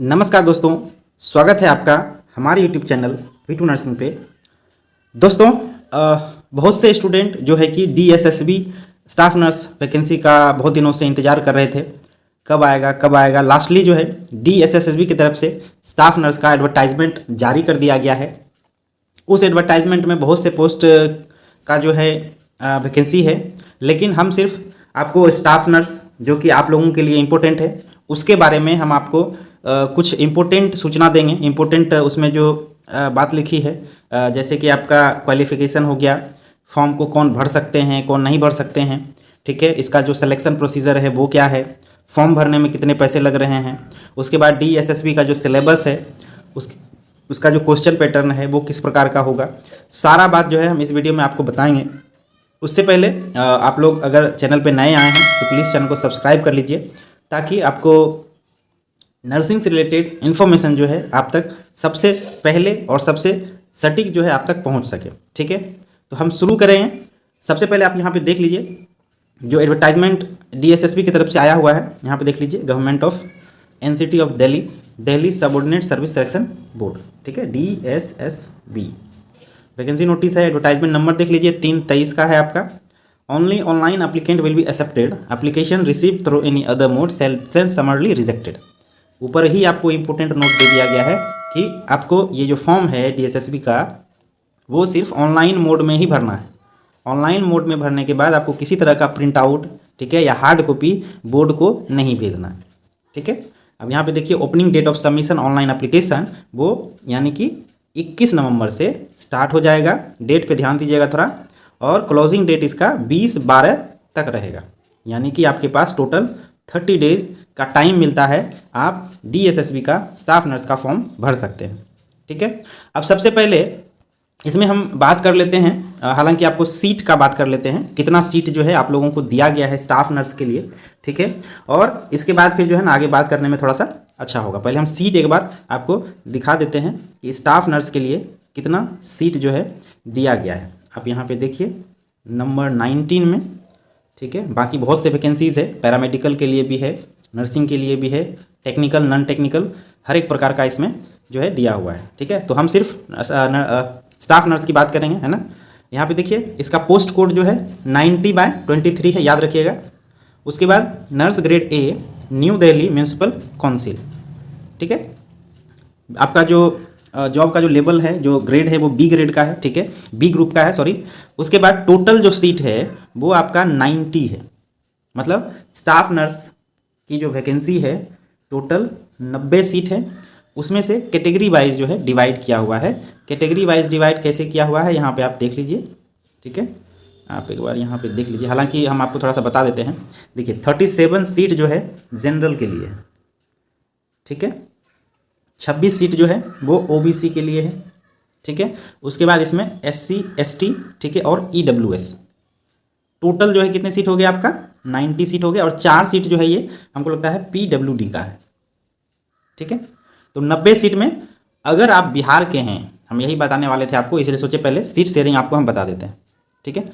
नमस्कार दोस्तों, स्वागत है आपका हमारे YouTube चैनल V2 नर्सिंग पे। दोस्तों बहुत से स्टूडेंट जो है कि DSSB स्टाफ नर्स वैकेंसी का बहुत दिनों से इंतज़ार कर रहे थे, कब आएगा। लास्टली जो है DSSB की तरफ से स्टाफ नर्स का एडवर्टाइजमेंट जारी कर दिया गया है। उस एडवर्टाइजमेंट में बहुत से पोस्ट का जो है वैकेंसी है, लेकिन हम सिर्फ आपको स्टाफ नर्स जो कि आप लोगों के लिए इम्पोर्टेंट है उसके बारे में हम आपको कुछ इम्पोर्टेंट सूचना देंगे। इम्पोर्टेंट उसमें जो बात लिखी है, जैसे कि आपका क्वालिफ़िकेशन हो गया, फॉर्म को कौन भर सकते हैं कौन नहीं भर सकते हैं, ठीक है, इसका जो सिलेक्शन प्रोसीजर है वो क्या है, फॉर्म भरने में कितने पैसे लग रहे हैं, उसके बाद DSSB का जो सिलेबस है उसका जो क्वेश्चन पैटर्न है वो किस प्रकार का होगा, सारा बात जो है हम इस वीडियो में आपको बताएंगे। उससे पहले आप लोग अगर चैनल पे नए आए हैं तो प्लीज़ चैनल को सब्सक्राइब कर लीजिए, ताकि आपको नर्सिंग से रिलेटेड इन्फॉर्मेशन जो है आप तक सबसे पहले और सबसे सटीक जो है आप तक पहुंच सके, ठीक है। तो हम शुरू करें। सबसे पहले आप यहाँ पे देख लीजिए जो एडवर्टाइजमेंट DSSB की तरफ से आया हुआ है, यहाँ पे देख लीजिए, government of NCT of Delhi subordinate service selection board, ठीक है, DSSB वैकेंसी नोटिस है। एडवर्टाइजमेंट नंबर देख लीजिए 323 का है आपका। Only online applicant will be accepted, application receive through any other mode shall summarily rejected. ऊपर ही आपको इंपॉर्टेंट नोट दे दिया गया है कि आपको ये जो फॉर्म है DSSB का वो सिर्फ ऑनलाइन मोड में ही भरना है। ऑनलाइन मोड में भरने के बाद आपको किसी तरह का प्रिंट आउट, ठीक है, या हार्ड कॉपी बोर्ड को नहीं भेजना है, ठीक है। अब यहाँ पे देखिए opening date of submission online application वो यानी कि 21 नवंबर से स्टार्ट हो जाएगा। डेट पे ध्यान दीजिएगा थोड़ा। और क्लोजिंग डेट इसका 20/12 तक रहेगा, यानी कि आपके पास टोटल 30 डेज का टाइम मिलता है, आप DSSB का स्टाफ नर्स का फॉर्म भर सकते हैं, ठीक है। अब सबसे पहले इसमें हम बात कर लेते हैं, हालांकि आपको सीट का बात कर लेते हैं, कितना सीट जो है आप लोगों को दिया गया है स्टाफ नर्स के लिए, ठीक है। और इसके बाद फिर जो है ना आगे बात करने में थोड़ा सा अच्छा होगा। पहले हम सीट एक बार आपको दिखा देते हैं कि स्टाफ नर्स के लिए कितना सीट जो है दिया गया है। आप यहाँ पे देखिए नंबर 19 में, ठीक है। बाकी बहुत से वैकेंसीज़ है, पैरामेडिकल के लिए भी है, नर्सिंग के लिए भी है, टेक्निकल नॉन टेक्निकल हर एक प्रकार का इसमें जो है दिया हुआ है, ठीक है। तो हम सिर्फ स्टाफ नर्स की बात करेंगे, है ना। यहाँ पे देखिए इसका पोस्ट कोड जो है 90/23 है, याद रखिएगा। उसके बाद nurse grade A new Delhi municipal council, ठीक है। आपका जो जॉब का जो लेवल है, जो ग्रेड है वो B ग्रेड का है, ठीक है, B ग्रुप का है, सॉरी। उसके बाद टोटल जो सीट है वो आपका 90 है, मतलब स्टाफ नर्स की जो वैकेंसी है टोटल 90 सीट है। उसमें से कैटेगरी वाइज जो है डिवाइड किया हुआ है। कैटेगरी वाइज डिवाइड कैसे किया हुआ है यहाँ पे आप देख लीजिए, ठीक है। आप एक बार यहाँ पे देख लीजिए, हालांकि हम आपको थोड़ा सा बता देते हैं। देखिए 37 सीट जो है जनरल के लिए है, ठीक है। 26 सीट जो है वो OBC के लिए है, ठीक है। उसके बाद इसमें SC ST, ठीक है, और EWS। टोटल जो है कितने सीट हो गए आपका 90 सीट हो गया। और 4 सीट जो है ये हमको लगता है PWD का है, ठीक है। तो 90 सीट में अगर आप बिहार के हैं, हम यही बताने वाले थे आपको, इसलिए सोचे पहले सीट शेयरिंग आपको हम बता देते हैं, ठीक है।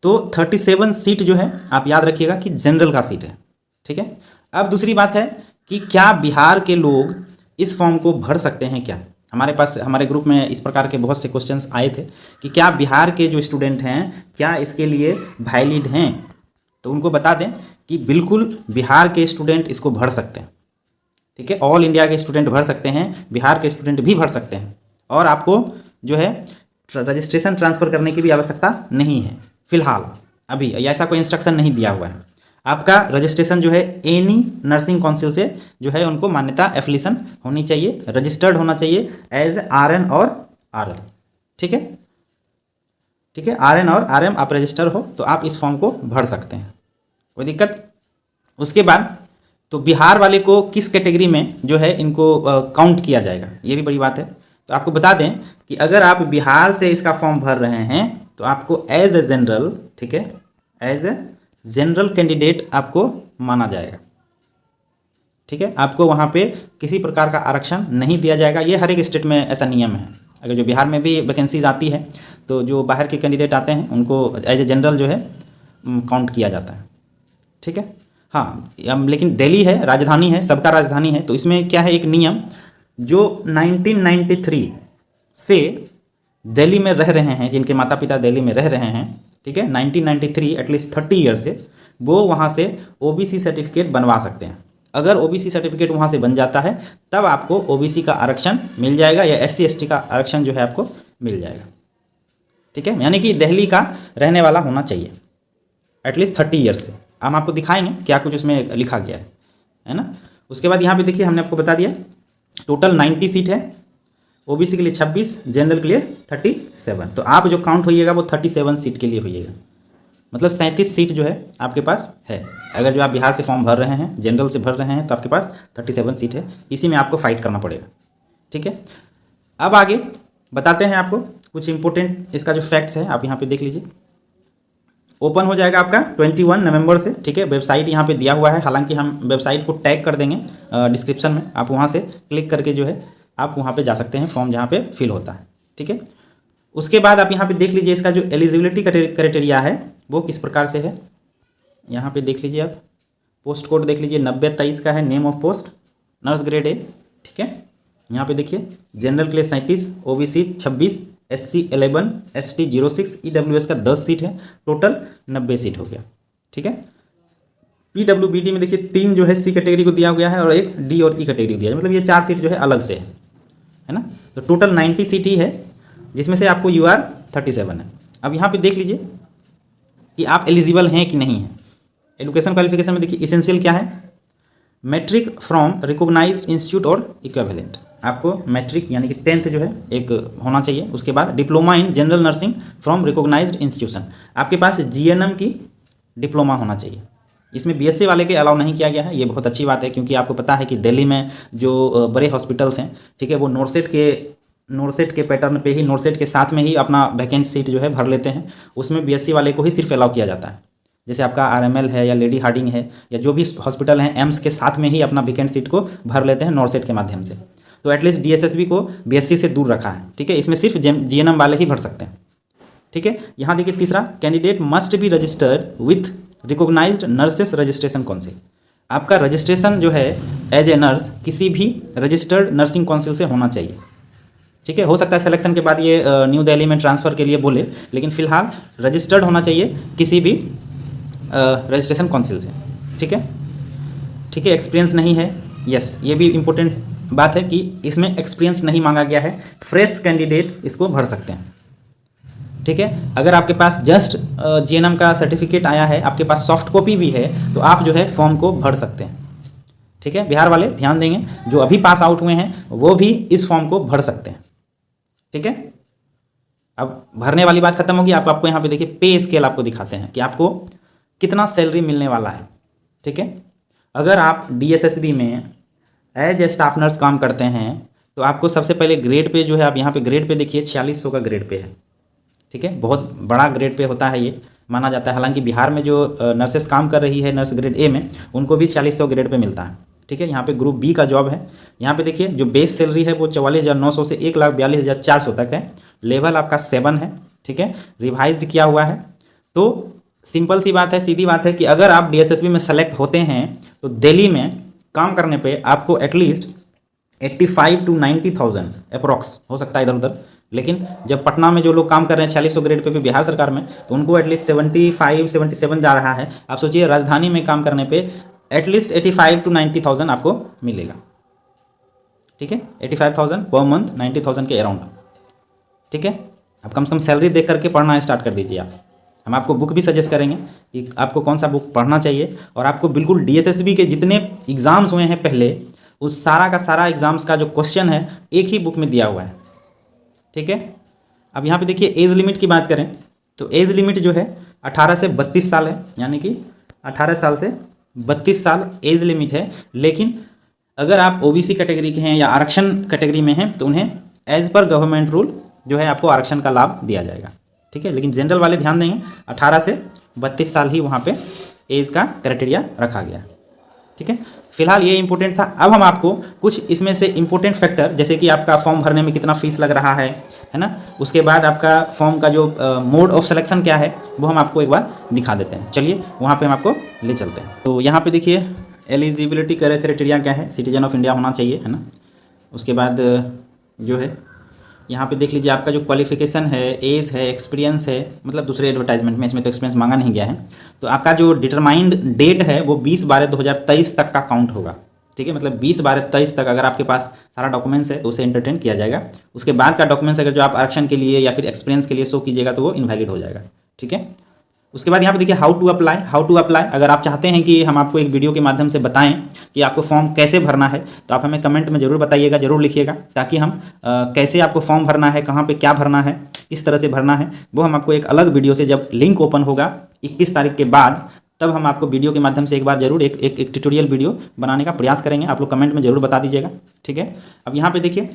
तो 37 सीट जो है आप याद रखिएगा कि जनरल का सीट है, ठीक है। अब दूसरी बात है कि क्या बिहार के लोग इस फॉर्म को भर सकते हैं क्या। हमारे पास हमारे ग्रुप में इस प्रकार के बहुत से क्वेश्चंस आए थे कि क्या बिहार के जो स्टूडेंट हैं क्या इसके लिए वैलिड हैं। तो उनको बता दें कि बिल्कुल बिहार के स्टूडेंट इसको भर सकते हैं, ठीक है। ऑल इंडिया के स्टूडेंट भर सकते हैं, बिहार के स्टूडेंट भी भर सकते हैं। और आपको जो है रजिस्ट्रेशन ट्रांसफ़र करने की भी आवश्यकता नहीं है फिलहाल, अभी ऐसा कोई इंस्ट्रक्शन नहीं दिया हुआ है। आपका रजिस्ट्रेशन जो है एनी नर्सिंग काउंसिल से जो है उनको मान्यता एफिलिएशन होनी चाहिए, रजिस्टर्ड होना चाहिए एज RN और RM, ठीक है, ठीक है। RN और RM आप रजिस्टर हो तो आप इस फॉर्म को भर सकते हैं, कोई दिक्कत। उसके बाद तो बिहार वाले को किस कैटेगरी में जो है इनको काउंट किया जाएगा, ये भी बड़ी बात है। तो आपको बता दें कि अगर आप बिहार से इसका फॉर्म भर रहे हैं तो आपको एज ए जनरल, ठीक है, एज ए जनरल कैंडिडेट आपको माना जाएगा, ठीक है। आपको वहाँ पे किसी प्रकार का आरक्षण नहीं दिया जाएगा। ये हर एक स्टेट में ऐसा नियम है। अगर जो बिहार में भी वैकेंसीज आती है तो जो बाहर के कैंडिडेट आते हैं उनको एज ए जनरल जो है काउंट किया जाता है, ठीक है। हाँ, लेकिन दिल्ली है, राजधानी है, सबका राजधानी है। तो इसमें क्या है, एक नियम जो 1993 से दिल्ली में रह रहे हैं, जिनके माता पिता दिल्ली में रह रहे हैं, ठीक है, 1993 एटलीस्ट 30 ईयर से, वो वहाँ से ओबीसी सर्टिफिकेट बनवा सकते हैं। अगर ओबीसी सर्टिफिकेट वहाँ से बन जाता है तब आपको ओबीसी का आरक्षण मिल जाएगा या एससी एसटी का आरक्षण जो है आपको मिल जाएगा। ठीक है, यानी कि दिल्ली का रहने वाला होना चाहिए एटलीस्ट 30 ईयर से। हम आपको दिखाएंगे क्या कुछ उसमें लिखा गया है ना। उसके बाद यहाँ पे देखिए, हमने आपको बता दिया टोटल 90 सीट है, ओबीसी के लिए 26, जनरल के लिए 37। तो आप जो काउंट होइएगा वो 37 सीट के लिए होइएगा, मतलब 37 सीट जो है आपके पास है। अगर जो आप बिहार से फॉर्म भर रहे हैं, जनरल से भर रहे हैं, तो आपके पास 37 सीट है। इसी में आपको फाइट करना पड़ेगा। ठीक है, अब आगे बताते हैं आपको कुछ इंपॉर्टेंट इसका जो फैक्ट्स है, आप यहाँ पे देख लीजिए। ओपन हो जाएगा आपका 21 नवंबर से। ठीक है, वेबसाइट यहाँ पे दिया हुआ है, हालांकि हम वेबसाइट को टैग कर देंगे डिस्क्रिप्शन में, आप वहाँ से क्लिक करके जो है आप वहाँ पे जा सकते हैं, फॉर्म जहाँ पे फिल होता है। ठीक है, उसके बाद आप यहाँ पे देख लीजिए इसका जो एलिजिबिलिटी क्राइटेरिया है वो किस प्रकार से है। यहाँ पे देख लीजिए आप, पोस्ट कोड देख लीजिए 9023 का है, name of post nurse grade A. ठीक है, यहाँ पे देखिए जनरल के लिए 37, ओबीसी 26, एससी 11, एसटी 06, ईडब्ल्यूएस का 10 सीट है, टोटल 90 सीट हो गया। ठीक है, पीडब्ल्यूबीडी में देखिए 3 जो है सी कैटेगरी को दिया गया है और 1 डी और ई कैटेगरी दिया है, मतलब ये 4 सीट जो है अलग से है ना। तो टोटल 90 सीट ही है, जिसमें से आपको यूआर 37 है। अब यहाँ पे देख लीजिए कि आप एलिजिबल हैं कि नहीं हैं। एजुकेशन क्वालिफिकेशन में देखिए इसेंशियल क्या है, मैट्रिक फ्रॉम रिकॉग्नाइज्ड इंस्टीट्यूट और इक्विवेलेंट। आपको मैट्रिक यानी कि 10th जो है एक होना चाहिए। उसके बाद diploma in general nursing from recognised institution, आपके पास जीएनएम की डिप्लोमा होना चाहिए। इसमें बीएससी वाले के अलाउ नहीं किया गया है, ये बहुत अच्छी बात है, क्योंकि आपको पता है कि दिल्ली में जो बड़े हॉस्पिटल्स हैं, ठीक है, वो नोरसेट के पैटर्न पे ही, नोरसेट के साथ में ही अपना वैकेंट सीट जो है भर लेते हैं। उसमें बीएससी वाले को ही सिर्फ अलाउ किया जाता है। जैसे आपका आरएमएल है या लेडी हार्डिंग है या जो भी हॉस्पिटल हैं, एम्स के साथ में ही अपना वैकेंट सीट को भर लेते हैं नोरसेट के माध्यम से। तो एटलीस्ट डीएसएसबी को बीएससी से दूर रखा है। ठीक है, इसमें सिर्फ जीएनएम वाले ही भर सकते हैं। ठीक है, यहाँ देखिए तीसरा, candidate must be registered with recognised nurses registration council. आपका रजिस्ट्रेशन जो है एज ए नर्स किसी भी रजिस्टर्ड नर्सिंग काउंसिल से होना चाहिए। ठीक है, हो सकता है सिलेक्शन के बाद ये न्यू दिल्ली में ट्रांसफ़र के लिए बोले, लेकिन फिलहाल रजिस्टर्ड होना चाहिए किसी भी रजिस्ट्रेशन काउंसिल से। ठीक है, ठीक है, एक्सपीरियंस नहीं है, यस, ये भी इम्पोर्टेंट बात है कि इसमें एक्सपीरियंस नहीं मांगा गया है, फ्रेश कैंडिडेट इसको भर सकते हैं। ठीक है, अगर आपके पास जस्ट जीएनएम का सर्टिफिकेट आया है, आपके पास सॉफ्ट कॉपी भी है, तो आप जो है फॉर्म को भर सकते हैं। ठीक है, बिहार वाले ध्यान देंगे, जो अभी पास आउट हुए हैं वो भी इस फॉर्म को भर सकते हैं। ठीक है, अब भरने वाली बात खत्म होगी। आपको यहाँ पे देखिए पे स्केल आपको दिखाते हैं कि आपको कितना सैलरी मिलने वाला है। ठीक है, अगर आप डीएसएसबी में एज ए स्टाफ नर्स काम करते हैं तो आपको सबसे पहले ग्रेड पे जो है, आप यहाँ पे ग्रेड पे देखिए 4600 का ग्रेड पे है। ठीक है, बहुत बड़ा ग्रेड पे होता है ये, माना जाता है। हालांकि बिहार में जो नर्सेस काम कर रही है नर्स ग्रेड ए में, उनको भी 4600 ग्रेड पे मिलता है। ठीक है, यहाँ पे ग्रुप बी का जॉब है। यहाँ पे देखिए जो बेस सैलरी है वो 44,900 से 1,42,400 तक है। लेवल आपका 7 है। ठीक है, रिवाइज्ड किया हुआ है। तो सिंपल सी बात है, सीधी बात है कि अगर आप डीएसएसबी में सेलेक्ट होते हैं तो दिल्ली में काम करने पे आपको एटलीस्ट 85 to 90,000 अप्रॉक्स हो सकता है इधर उधर। लेकिन जब पटना में जो लोग काम कर रहे हैं 4600 ग्रेड पे बिहार सरकार में, तो उनको एटलीस्ट 75-77 जा रहा है। आप सोचिए राजधानी में काम करने पे एटलीस्ट 85 to 90,000 आपको मिलेगा। ठीक है, 85,000 पर मंथ, 90,000 के अराउंड। ठीक है, आप कम से कम सैलरी देख करके पढ़ना स्टार्ट कर दीजिए। आप हम आपको बुक भी सजेस्ट करेंगे कि आपको कौन सा बुक पढ़ना चाहिए, और आपको बिल्कुल डीएसएसबी के जितने एग्ज़ाम्स हुए हैं पहले, उस सारा का सारा एग्ज़ाम्स का जो क्वेश्चन है एक ही बुक में दिया हुआ है। ठीक है, अब यहाँ पे देखिए एज लिमिट की बात करें तो एज लिमिट जो है 18 से 32 साल है, यानी कि 18 साल से 32 साल एज लिमिट है। लेकिन अगर आप ओबीसी कैटेगरी के हैं या आरक्षण कैटेगरी में हैं तो उन्हें एज पर गवर्नमेंट रूल जो है आपको आरक्षण का लाभ दिया जाएगा। ठीक है, लेकिन जनरल वाले ध्यान देंगे 18 से 32 साल ही वहाँ पे एज का क्राइटेरिया रखा गया। ठीक है, फिलहाल ये इंपॉर्टेंट था। अब हम आपको कुछ इसमें से इंपॉर्टेंट फैक्टर, जैसे कि आपका फॉर्म भरने में कितना फीस लग रहा है, है ना। उसके बाद आपका फॉर्म का जो मोड ऑफ सिलेक्शन क्या है वो हम आपको एक बार दिखा देते हैं। चलिए वहाँ पे हम आपको ले चलते हैं। तो यहाँ पे देखिए एलिजिबिलिटी क्राइटेरिया क्या है, सिटीजन ऑफ इंडिया होना चाहिए, है ना। उसके बाद जो है यहाँ पे देख लीजिए आपका जो क्वालिफिकेशन है, एज है, एक्सपीरियंस है, मतलब दूसरे एडवर्टाइजमेंट में इसमें तो एक्सपीरियंस मांगा नहीं गया है। तो आपका जो डिटरमाइंड डेट है वो 20/12/2023 तक का काउंट होगा, ठीक है। मतलब 20/12/23 तक अगर आपके पास सारा डॉक्यूमेंट्स है तो उसे एंटरटेन किया जाएगा। उसके बाद का डॉक्यूमेंट्स अगर जो आप आरक्षण के लिए या फिर एक्सपीरियंस के लिए शो कीजिएगा तो वो इनवैलिड हो जाएगा, ठीक है। उसके बाद यहाँ पे देखिए हाउ टू अप्लाई। अगर आप चाहते हैं कि हम आपको एक वीडियो के माध्यम से बताएं कि आपको फॉर्म कैसे भरना है तो आप हमें कमेंट में ज़रूर बताइएगा, ज़रूर लिखिएगा, ताकि हम कैसे आपको फॉर्म भरना है, कहाँ पे क्या भरना है, किस तरह से भरना है, वो हम आपको एक अलग वीडियो से जब लिंक ओपन होगा 21 तारीख के बाद, तब हम आपको वीडियो के माध्यम से एक बार जरूर एक ट्यूटोरियल वीडियो बनाने का प्रयास करेंगे। आप लोग कमेंट में ज़रूर बता दीजिएगा, ठीक है। अब यहाँ पे देखिए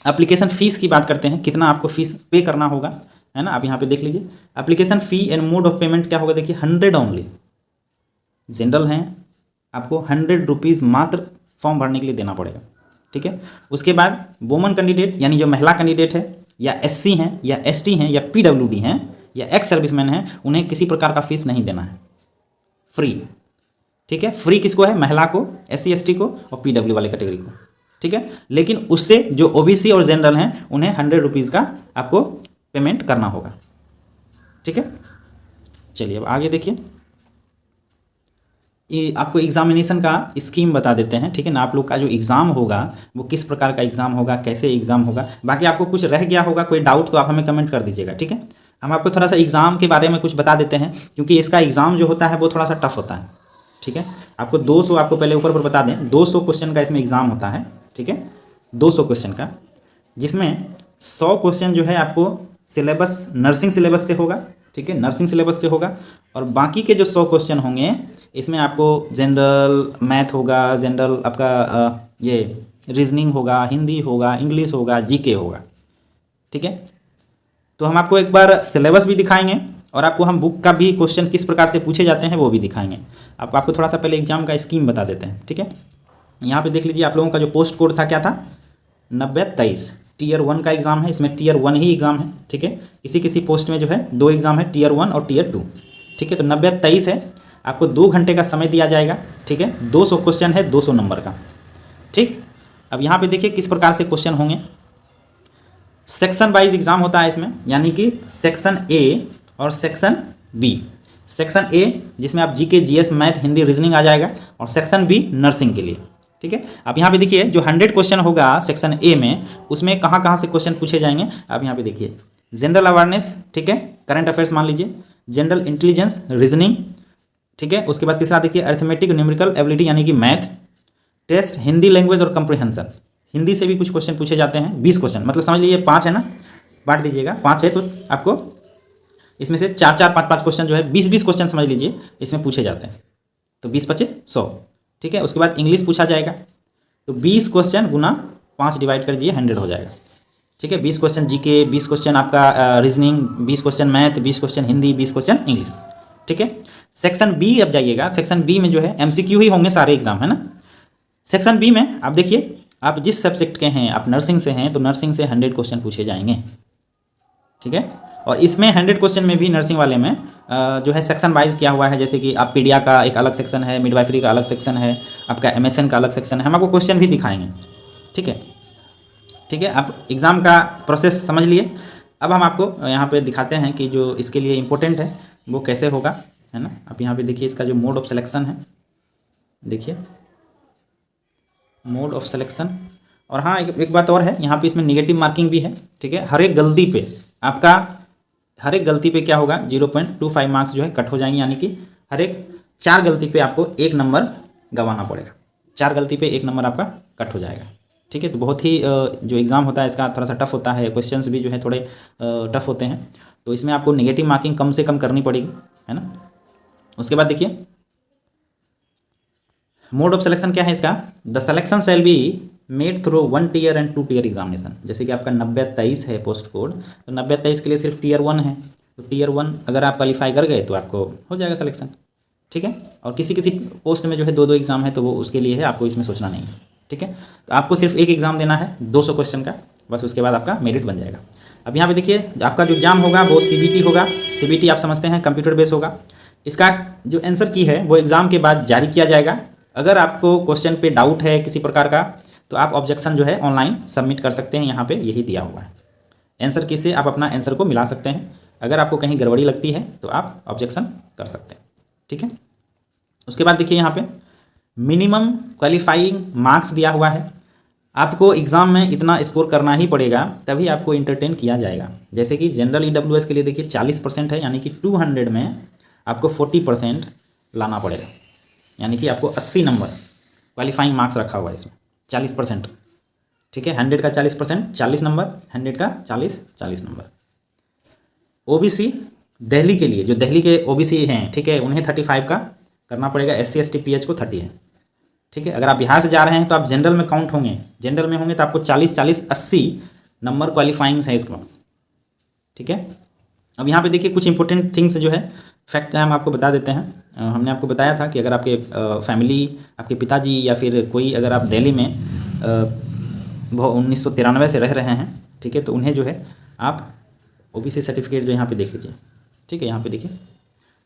एप्लीकेशन फ़ीस की बात करते हैं, कितना आपको फ़ीस पे करना होगा, है ना। आप यहाँ पे देख लीजिए application fee and mode of payment क्या होगा, देखिए 100 ओनली। जनरल हैं आपको 100 रुपीज़ मात्र फॉर्म भरने के लिए देना पड़ेगा, ठीक है। उसके बाद वुमन कैंडिडेट यानी जो महिला कैंडिडेट है, या SC हैं या ST हैं या PWD हैं या एक्स सर्विसमैन हैं, उन्हें किसी प्रकार का फीस नहीं देना है, फ्री, ठीक है। फ्री किसको है, महिला को, SC ST को और PW वाले कैटेगरी को, ठीक है। लेकिन उससे जो OBC और जनरल हैं उन्हें 100 रुपीज़ का आपको पेमेंट करना होगा, ठीक है। चलिए अब आगे देखिए, ये आपको एग्जामिनेशन का स्कीम बता देते हैं, ठीक है ना। आप लोग का जो एग्ज़ाम होगा वो किस प्रकार का एग्ज़ाम होगा, कैसे एग्ज़ाम होगा। बाकी आपको कुछ रह गया होगा कोई डाउट तो आप हमें कमेंट कर दीजिएगा, ठीक है। हम आपको थोड़ा सा एग्ज़ाम के बारे में कुछ बता देते हैं, क्योंकि इसका एग्ज़ाम जो होता है वो थोड़ा सा टफ होता है, ठीक है। आपको 200, आपको पहले ऊपर बता दें 200 क्वेश्चन का इसमें एग्ज़ाम होता है, ठीक है। 200 क्वेश्चन का, जिसमें 100 क्वेश्चन जो है आपको सिलेबस नर्सिंग सिलेबस से होगा, ठीक है, नर्सिंग सिलेबस से होगा। और बाकी के जो 100 क्वेश्चन होंगे इसमें आपको जनरल मैथ होगा, जनरल आपका ये रीजनिंग होगा, हिंदी होगा, इंग्लिश होगा, GK होगा, ठीक है। तो हम आपको एक बार सिलेबस भी दिखाएंगे और आपको हम बुक का भी क्वेश्चन किस प्रकार से पूछे जाते हैं वो भी दिखाएंगे। आपको थोड़ा सा पहले एग्जाम का स्कीम बता देते हैं, ठीक है। यहाँ पे देख लीजिए आप लोगों का जो पोस्ट कोड था क्या था, 9023। Tier 1 का एग्ज़ाम है, इसमें Tier 1 ही एग्ज़ाम है, ठीक है। किसी पोस्ट में जो है 2 एग्ज़ाम है, Tier 1 और Tier 2, ठीक है। तो 9023 है, आपको 2 घंटे का समय दिया जाएगा, ठीक है। 200 क्वेश्चन है, 200 नंबर का, ठीक। अब यहाँ पे देखिए किस प्रकार से क्वेश्चन होंगे। सेक्शन वाइज एग्ज़ाम होता है इसमें, यानी कि सेक्शन A और सेक्शन B। सेक्शन A जिसमें आप GK GS math Hindi reasoning आ जाएगा, और सेक्शन B नर्सिंग के लिए, ठीक है। अब यहाँ पे देखिए जो 100 क्वेश्चन होगा सेक्शन A में, उसमें कहाँ से क्वेश्चन पूछे जाएंगे। अब यहाँ पे देखिए जनरल अवेयरनेस, ठीक है, करंट अफेयर्स मान लीजिए, जनरल इंटेलिजेंस, रीजनिंग, ठीक है। उसके बाद तीसरा देखिए अरिथमेटिक न्यूमेरिकल एबिलिटी यानी कि मैथ टेस्ट, हिंदी लैंग्वेज और कंप्रिहेंशन, हिंदी से भी कुछ क्वेश्चन पूछे जाते हैं, 20 क्वेश्चन, मतलब समझ लीजिए 5 है ना, बांट दीजिएगा, 5 है तो आपको इसमें से 4-4, 5-5 क्वेश्चन जो है 20-20 क्वेश्चन समझ लीजिए इसमें पूछे जाते हैं। तो 20-25 100, ठीक है। उसके बाद इंग्लिश पूछा जाएगा, तो 20 क्वेश्चन गुना 5 डिवाइड कर दीजिए, 100 हो जाएगा, ठीक है। 20 क्वेश्चन GK, 20 क्वेश्चन आपका reasoning, 20 question math, 20 question Hindi, 20 question English, ठीक है। सेक्शन B अब जाइएगा, सेक्शन B में जो है MCQ ही होंगे सारे एग्जाम, है ना। सेक्शन B में आप देखिए, आप जिस सब्जेक्ट के हैं, आप नर्सिंग से हैं तो नर्सिंग से 100 क्वेश्चन पूछे जाएंगे, ठीक है। और इसमें 100 क्वेश्चन में भी नर्सिंग वाले में जो है सेक्शन वाइज किया हुआ है, जैसे कि आप पीडिया का एक अलग सेक्शन है, मिडवाइफरी का अलग सेक्शन है, आपका MSN का अलग सेक्शन है। हम आपको क्वेश्चन भी दिखाएंगे, ठीक है, ठीक है। आप एग्ज़ाम का प्रोसेस समझ लिए। अब हम आपको यहाँ पे दिखाते हैं कि जो इसके लिए इम्पोर्टेंट है वो कैसे होगा, है ना। आप यहाँ पे देखिए इसका जो मोड ऑफ सिलेक्शन है, देखिए मोड ऑफ सिलेक्शन। और हाँ एक बात और है, यहाँ पे इसमें नेगेटिव मार्किंग भी है, ठीक है। हर एक गलती पे क्या होगा 0.25 मार्क्स जो है कट हो जाएंगे, यानी कि हर एक 4 गलती पे आपको 1 नंबर गंवाना पड़ेगा, 4 गलती पे 1 नंबर आपका कट हो जाएगा, ठीक है। तो बहुत ही जो एग्ज़ाम होता है इसका थोड़ा सा टफ होता है, क्वेश्चंस भी जो है थोड़े टफ होते हैं, तो इसमें आपको नेगेटिव मार्किंग कम से कम करनी पड़ेगी, है ना। उसके बाद देखिए मोड ऑफ सिलेक्शन क्या है इसका, the selection shall be made through 1 tier and 2 tier examination. जैसे कि आपका 9023 है पोस्ट कोड, तो 9023 के लिए सिर्फ Tier 1 है, तो Tier 1 अगर आप क्वालिफाई कर गए तो आपको हो जाएगा सिलेक्शन, ठीक है। और किसी पोस्ट में जो है 2-2 एग्जाम है, तो वो उसके लिए है, आपको इसमें सोचना नहीं है, ठीक है। तो आपको सिर्फ एक एग्ज़ाम देना है 200 क्वेश्चन का, बस उसके बाद आपका मेरिट बन जाएगा। अब यहाँ पे देखिए आपका जो एग्ज़ाम होगा वो CBT होगा। CBT आप समझते हैं कंप्यूटर बेस होगा। इसका जो आंसर की है वो एग्ज़ाम के बाद जारी किया जाएगा। अगर आपको क्वेश्चन पे डाउट है किसी प्रकार का तो आप ऑब्जेक्शन जो है ऑनलाइन सबमिट कर सकते हैं। यहाँ पे यही दिया हुआ है। आंसर की से आप अपना आंसर को मिला सकते हैं। अगर आपको कहीं गड़बड़ी लगती है तो आप ऑब्जेक्शन कर सकते हैं, ठीक है। उसके बाद देखिए यहाँ पे मिनिमम क्वालिफाइंग मार्क्स दिया हुआ है। आपको एग्ज़ाम में इतना स्कोर करना ही पड़ेगा तभी आपको इंटरटेन किया जाएगा। जैसे कि जनरल EWS के लिए देखिए 40% है, यानी कि 200 में आपको 40% लाना पड़ेगा, यानी कि आपको 80 नंबर क्वालिफाइंग मार्क्स रखा हुआ है इसमें 40%, ठीक है। 100 का 40%, 40 नंबर, 100 का 40 नंबर। OBC दिल्ली के लिए, जो दिल्ली के OBC हैं, ठीक है, उन्हें 35 का करना पड़ेगा। SC ST PH को 30 है, ठीक है। अगर आप बिहार से जा रहे हैं तो आप जनरल में काउंट होंगे, जनरल में होंगे तो आपको 40 नंबर क्वालिफाइंग्स है इसका, ठीक है। अब यहाँ पे देखिए कुछ इंपॉर्टेंट थिंग्स जो है फैक्ट हम आपको बता देते हैं। हमने आपको बताया था कि अगर आपके फैमिली, आपके पिताजी या फिर कोई अगर आप दिल्ली में 1993 से रह रहे हैं, ठीक है, तो उन्हें जो है आप OBC सर्टिफिकेट जो यहाँ पे देख लीजिए, ठीक है। यहाँ पे देखिए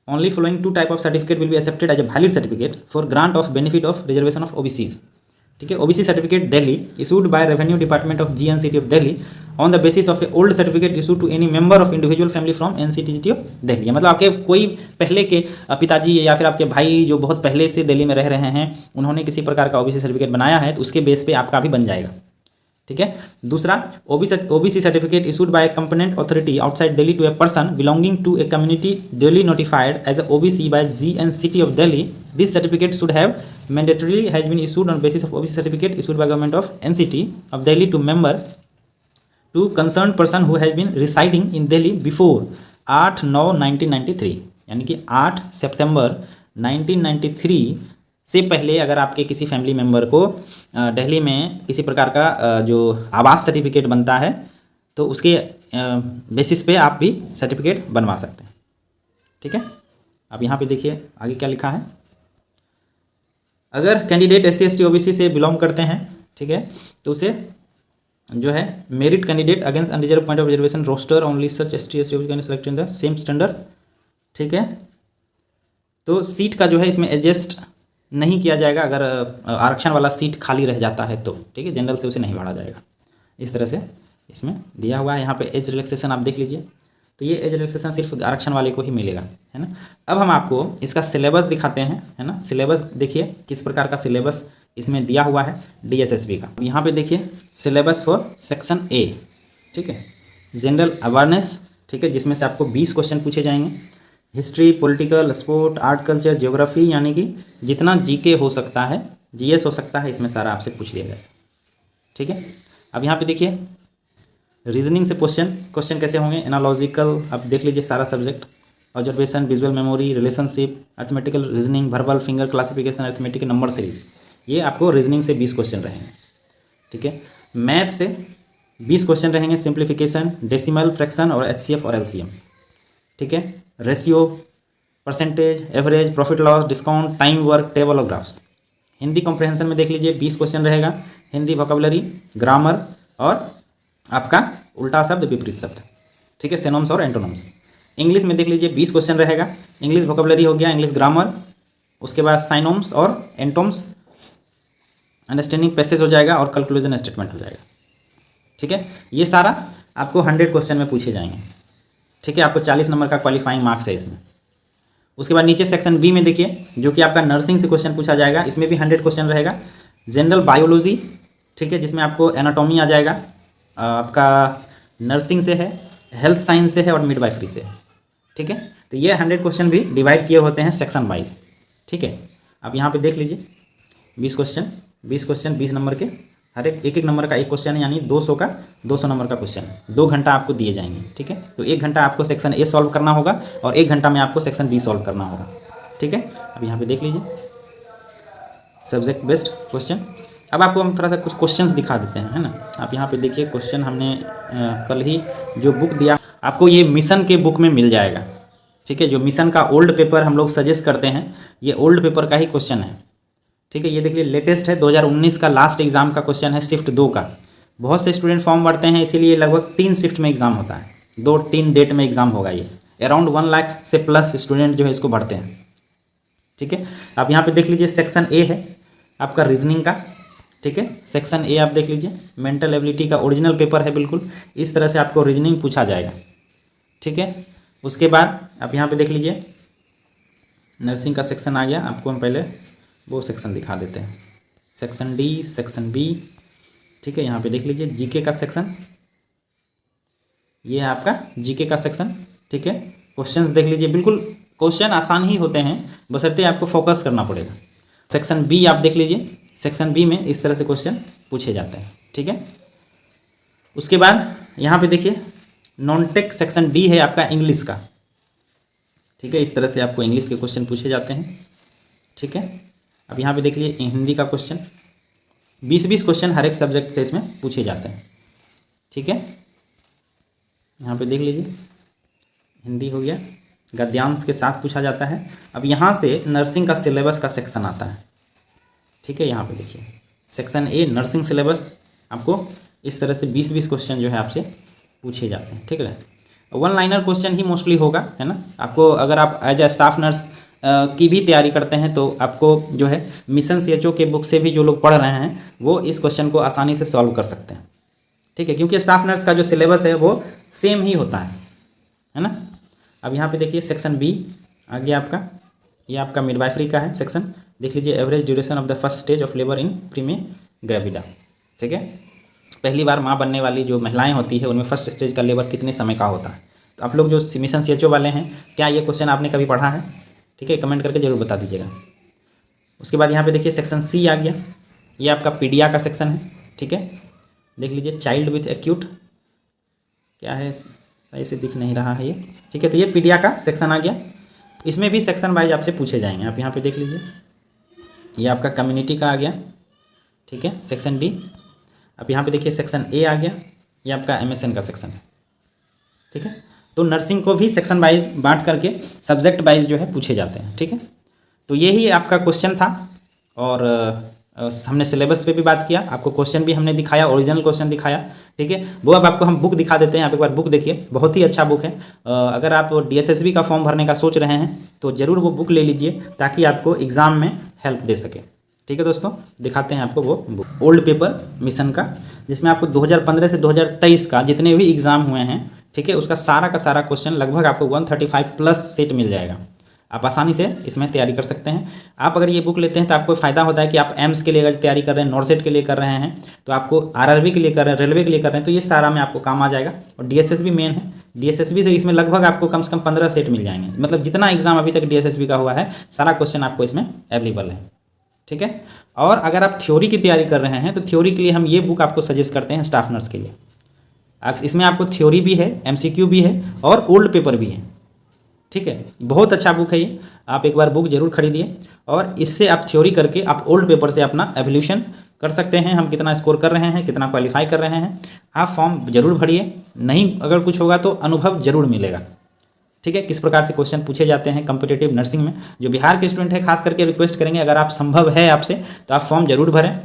only following 2 type of certificate will be accepted as a valid certificate for grant of benefit of reservation of OBCs, ठीक है। OBC certificate Delhi issued by revenue department of GNCT of Delhi on the basis of a old certificate issued to any member of individual family from NCTGT of Delhi. मतलब आपके कोई पहले के पिताजी या फिर आपके भाई जो बहुत पहले से दिल्ली में रह रहे हैं, उन्होंने किसी प्रकार का OBC सर्टिफिकेट बनाया है तो उसके बेस पे आपका भी बन जाएगा, ठीक है। दूसरा OBC certificate issued by component authority outside Delhi to a person belonging to a community duly notified as a OBC by GNCT of Delhi. This certificate should have mandatorily has been issued on basis of OBC certificate issued by government of NCT of Delhi to member to concerned person who has been residing in Delhi before 8/9/1993, यानी कि 8 सितंबर 1993 से पहले अगर आपके किसी family member को दिल्ली में किसी प्रकार का जो आवास सर्टिफिकेट बनता है तो उसके बेसिस पे आप भी सर्टिफिकेट बनवा सकते हैं, ठीक है। अब यहाँ पे देखिए आगे क्या लिखा है। अगर कैंडिडेट SC ST OBC से बिलोंग करते हैं, ठीक है, तो उसे जो है merit candidate against unreserve point of reservation roster only such ST ST OBC can select in the same standard, ठीक है। तो सीट का जो है इसमें एडजस्ट नहीं किया जाएगा अगर आरक्षण वाला सीट खाली रह जाता है तो, ठीक है, जनरल से उसे नहीं बढ़ा जाएगा। इस तरह से इसमें दिया हुआ है। यहाँ पे एज रिलैक्सेशन आप देख लीजिए, तो ये एज रिलैक्सेशन सिर्फ आरक्षण वाले को ही मिलेगा, है ना। अब हम आपको इसका सिलेबस दिखाते हैं, है ना। सिलेबस देखिए किस प्रकार का सिलेबस इसमें दिया हुआ है DSSB का। यहाँ पे देखिए सिलेबस फॉर सेक्शन A, ठीक है, जनरल अवेयरनेस, ठीक है, जिसमें से आपको 20 क्वेश्चन पूछे जाएंगे। History, political, sport, art, culture, geography, यानी कि जितना GK हो सकता है, GS हो सकता है, इसमें सारा आपसे पूछ लिया जाए, ठीक है। अब यहाँ पे देखिए रीजनिंग से क्वेश्चन कैसे होंगे। एनालॉजिकल आप देख लीजिए सारा subject, observation, visual memory, relationship, arithmetical reasoning, verbal, finger classification, arithmetic, number series, ये आपको रीजनिंग से 20 क्वेश्चन रहेंगे, ठीक है। मैथ से 20 क्वेश्चन रहेंगे, सिंप्लीफिकेशन, डेसिमल, फ्रैक्शन और HCF और LCM, ठीक है। Ratio, percentage, average, profit loss, discount, time work, table और ग्राफ्स। हिंदी कॉम्प्रहेंशन में देख लीजिए 20 क्वेश्चन रहेगा, हिंदी वोकैबुलरी, ग्रामर और आपका उल्टा शब्द, विपरीत शब्द, ठीक है, सिनोनिम्स और एंटोनिम्स। इंग्लिश में देख लीजिए 20 क्वेश्चन रहेगा, इंग्लिश वोकैबुलरी हो गया, इंग्लिश ग्रामर, उसके बाद साइनोम्स और एंटोम्स, अंडरस्टैंडिंग पैसेज हो जाएगा और कंक्लूजन स्टेटमेंट हो जाएगा, ठीक है। ये सारा आपको 100 क्वेश्चन में पूछे जाएंगे, ठीक है। आपको 40 नंबर का क्वालिफाइंग मार्क्स है इसमें। उसके बाद नीचे सेक्शन B में देखिए जो कि आपका नर्सिंग से क्वेश्चन पूछा जाएगा, इसमें भी 100 क्वेश्चन रहेगा। जनरल बायोलॉजी, ठीक है, जिसमें आपको एनाटॉमी आ जाएगा, आपका नर्सिंग से है, हेल्थ साइंस से है और मिडवाइफरी से है, ठीक है। तो ये 100 क्वेश्चन भी डिवाइड किए होते हैं सेक्शन वाइज, ठीक है। अब यहाँ पे देख लीजिए 20 क्वेश्चन 20 नंबर के, हर एक नंबर का एक क्वेश्चन है, यानी 200 का 200 नंबर का क्वेश्चन है। 2 घंटा आपको दिए जाएंगे, ठीक है। तो 1 घंटा आपको सेक्शन A सॉल्व करना होगा और 1 घंटा में आपको सेक्शन B सॉल्व करना होगा, ठीक है। अब यहाँ पे देख लीजिए सब्जेक्ट बेस्ड क्वेश्चन। अब आपको हम थोड़ा सा कुछ क्वेश्चंस दिखा देते हैं, है ना। आप यहाँ पे देखिए क्वेश्चन हमने कल ही जो बुक दिया आपको, ये मिशन के बुक में मिल जाएगा, ठीक है। जो मिशन का ओल्ड पेपर हम लोग सजेस्ट करते हैं, ये ओल्ड पेपर का ही क्वेश्चन है, ठीक है। ये देखिए लेटेस्ट है, 2019 का लास्ट एग्जाम का क्वेश्चन है, शिफ्ट 2 का, बहुत से स्टूडेंट फॉर्म भरते हैं, इसीलिए लगभग 3 शिफ्ट में एग्ज़ाम होता है, 2-3 डेट में एग्ज़ाम होगा। ये अराउंड 1 लाख से प्लस स्टूडेंट जो है इसको भरते हैं। ठीक है, आप यहाँ पे देख लीजिए सेक्शन ए है आपका रीजनिंग का। ठीक है, सेक्शन ए आप देख लीजिए, मेंटल एबिलिटी का ओरिजिनल पेपर है बिल्कुल, इस तरह से आपको रीजनिंग पूछा जाएगा। ठीक है, उसके बाद आप यहाँ पे देख लीजिए नर्सिंग का सेक्शन आ गया। आपको हम पहले वो सेक्शन दिखा देते हैं, सेक्शन डी, सेक्शन बी। ठीक है, यहाँ पे देख लीजिए जीके का सेक्शन, ये है आपका जीके का सेक्शन। ठीक है, क्वेश्चंस देख लीजिए, बिल्कुल क्वेश्चन आसान ही होते हैं, बशर्ते आपको फोकस करना पड़ेगा। सेक्शन बी आप देख लीजिए, सेक्शन बी में इस तरह से क्वेश्चन पूछे जाते हैं। ठीक है, उसके बाद यहाँ पे देखिए नॉन टेक सेक्शन डी है आपका इंग्लिश का। ठीक है, इस तरह से आपको इंग्लिश के क्वेश्चन पूछे जाते हैं। ठीक है, अब यहाँ पे देख लीजिए हिंदी का क्वेश्चन, 20-20 क्वेश्चन हर एक सब्जेक्ट से इसमें पूछे जाते हैं। ठीक है, यहाँ पे देख लीजिए हिंदी हो गया, गद्यांश के साथ पूछा जाता है। अब यहाँ से नर्सिंग का सिलेबस का सेक्शन आता है। ठीक है, यहाँ पे देखिए सेक्शन ए नर्सिंग सिलेबस, आपको इस तरह से 20-20 क्वेश्चन जो है आपसे पूछे जाते हैं। ठीक है, 1 लाइनर क्वेश्चन ही मोस्टली होगा, है ना। आपको अगर आप एज ए स्टाफ नर्स की भी तैयारी करते हैं तो आपको जो है मिशन CHO के बुक से भी जो लोग पढ़ रहे हैं वो इस क्वेश्चन को आसानी से सॉल्व कर सकते हैं। ठीक है, क्योंकि स्टाफ नर्स का जो सिलेबस है वो सेम ही होता है ना। अब यहाँ पे देखिए सेक्शन बी आ गया आपका, ये आपका मिडवाइफरी का है सेक्शन। देख लीजिए average duration of the first stage of labour in primigravida. ठीक है, पहली बार माँ बनने वाली जो महिलाएं होती है उनमें फर्स्ट स्टेज का लेबर कितने समय का होता है। तो आप लोग जो मिशन CHO वाले हैं, क्या ये क्वेश्चन आपने कभी पढ़ा है? ठीक है, कमेंट करके जरूर बता दीजिएगा। उसके बाद यहाँ पे देखिए सेक्शन सी आ गया, ये आपका पीडिया का सेक्शन है। ठीक है, देख लीजिए चाइल्ड विथ एक्यूट, क्या है सही से दिख नहीं रहा है ये। ठीक है, तो ये पीडिया का सेक्शन आ गया, इसमें भी सेक्शन वाइज आपसे पूछे जाएंगे। आप यहाँ पे देख लीजिए ये आपका कम्युनिटी का आ गया। ठीक है, सेक्शन डी। अब यहाँ पे देखिए सेक्शन ए आ गया, ये आपका MSN का सेक्शन है। ठीक है, तो नर्सिंग को भी सेक्शन वाइज बांट करके सब्जेक्ट वाइज जो है पूछे जाते हैं। ठीक है, तो यही आपका क्वेश्चन था, और हमने सिलेबस पे भी बात किया, आपको क्वेश्चन भी हमने दिखाया, ओरिजिनल क्वेश्चन दिखाया। ठीक है, वो अब आपको हम बुक दिखा देते हैं। आप एक बार बुक देखिए, बहुत ही अच्छा बुक है। अगर आप DSSB का फॉर्म भरने का सोच रहे हैं तो ज़रूर वो बुक ले लीजिए, ताकि आपको एग्ज़ाम में हेल्प दे सके। ठीक है दोस्तों, दिखाते हैं आपको वो बुक, ओल्ड पेपर मिशन का, जिसमें आपको 2015 से 2023 का जितने भी एग्ज़ाम हुए हैं, ठीक है, उसका सारा का सारा क्वेश्चन लगभग आपको 135 प्लस सेट मिल जाएगा। आप आसानी से इसमें तैयारी कर सकते हैं। आप अगर ये बुक लेते हैं तो आपको फ़ायदा होता है कि आप एम्स के लिए अगर तैयारी कर रहे हैं, नॉर्सेट के लिए कर रहे हैं, तो आपको RRB के लिए कर रहे हैं, रेलवे के लिए कर रहे हैं, तो ये सारा में आपको काम आ जाएगा। और DSSB मेन है, DSSB से इसमें लगभग आपको कम से कम 15 सेट मिल जाएंगे। मतलब जितना एग्जाम अभी तक DSSB का हुआ है, सारा क्वेश्चन आपको इसमें अवेलेबल है। ठीक है, और अगर आप थ्योरी की तैयारी कर रहे हैं तो थ्योरी के लिए हम ये बुक आपको सजेस्ट करते हैं स्टाफ नर्स के लिए। इसमें आपको थ्योरी भी है, MCQ भी है और ओल्ड पेपर भी है। ठीक है, बहुत अच्छा बुक है ये, आप एक बार बुक जरूर खरीदिए, और इससे आप थ्योरी करके आप ओल्ड पेपर से अपना एवोल्यूशन कर सकते हैं। हम कितना स्कोर कर रहे हैं, कितना क्वालिफाई कर रहे हैं। आप फॉर्म जरूर भरिए, नहीं अगर कुछ होगा तो अनुभव जरूर मिलेगा। ठीक है, किस प्रकार से क्वेश्चन पूछे जाते हैं कॉम्पिटिटिव नर्सिंग में। जो बिहार के स्टूडेंट है खास करके रिक्वेस्ट करेंगे, अगर आप संभव है आपसे तो आप फॉर्म जरूर भरें।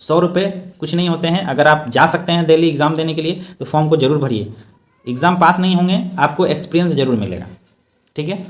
100 रुपये कुछ नहीं होते हैं। अगर आप जा सकते हैं दिल्ली एग्ज़ाम देने के लिए तो फॉर्म को जरूर भरिए। एग्ज़ाम पास नहीं होंगे, आपको एक्सपीरियंस जरूर मिलेगा। ठीक है,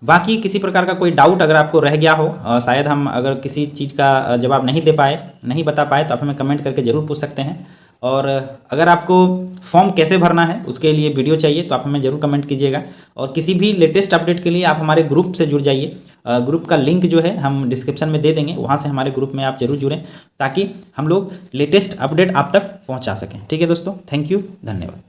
बाकी किसी प्रकार का कोई डाउट अगर आपको रह गया हो, शायद हम अगर किसी चीज़ का जवाब नहीं दे पाए, नहीं बता पाए, तो आप हमें कमेंट करके ज़रूर पूछ सकते हैं। और अगर आपको फॉर्म कैसे भरना है उसके लिए वीडियो चाहिए तो आप हमें ज़रूर कमेंट कीजिएगा। और किसी भी लेटेस्ट अपडेट के लिए आप हमारे ग्रुप से जुड़ जाइए। ग्रुप का लिंक जो है हम डिस्क्रिप्शन में दे देंगे, वहाँ से हमारे ग्रुप में आप जरूर जुड़ें, ताकि हम लोग लेटेस्ट अपडेट आप तक पहुँचा सकें। ठीक है दोस्तों, थैंक यू, धन्यवाद।